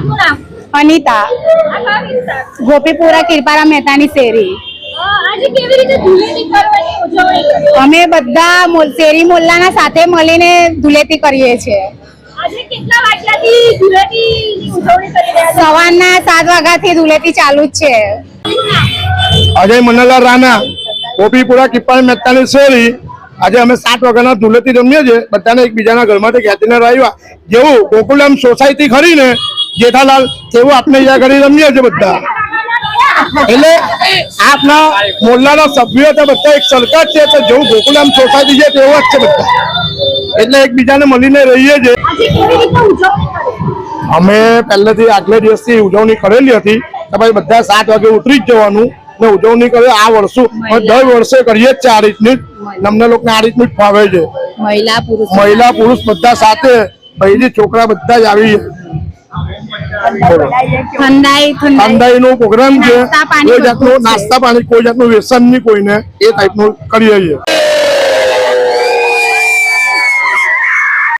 આપનું નામ? અનિતા, આ કયો વિસ્તાર? ગોપીપુરા કિરપારા મહેતાની શેરી. આજે કેવી રીતે ધૂળેટી કરવાની ઉજવણી કરી? અમે બધા શેરી મોલ્લાના સાથે મળીને ધૂળેટી કરીએ છીએ. આજે કેટલા વાગ્યાથી ધૂળેટીની ઉજવણી કરી રહ્યા છો? સવારના 7 વાગ્યાથી ધૂળેટી ચાલુ જ છે. અજય મનલાલ રાણા, ગોપીપુરા કિરપારા મહેતાની શેરી. આજે અમે 7 વાગ્યાના ધૂળેટી રમીએ છીએ. બધાને એકબીજાના ઘરમાંથી ખેંચીને આવ્યા. જેવું ગોકુલમ સોસાયટી ખરી ને જેઠાલાલ, એવું આપણે અહીંયા ઘડી રમીએ છીએ બધા. એટલે આપના મોલ્લાના સભ્યો તો બધા એક સરકાર છે, તો જેવું ગોકુલમ સોસાયટી છે તેવો જ છે બધા. એટલે એકબીજાને મળીને રહીએ છીએ. આજે કેવી રીતે ઉજવણી કરી? અમે પહેલેથી આગલે દિવસથી ઉજવણી કરેલી હતી કે ભાઈ બધા 7 વાગે ઉતરી જ જવાનું ને ઉજવણી કરે. આ વર્ષો દર વર્ષે કરીએ જ છે આ રીતની. અમને લોકોને આ રીતનું જ ફાવે છે. મહિલા પુરુષ બધા સાથે, ભાઈજી છોકરા બધા જ આવી ઠંડાઈ નો પ્રોગ્રામ છે. કોઈ જાતનું નાસ્તા પાણી, કોઈ જાતનું વ્યસન નહીં કોઈને, એ ટાઈપનું કરીએ છીએ.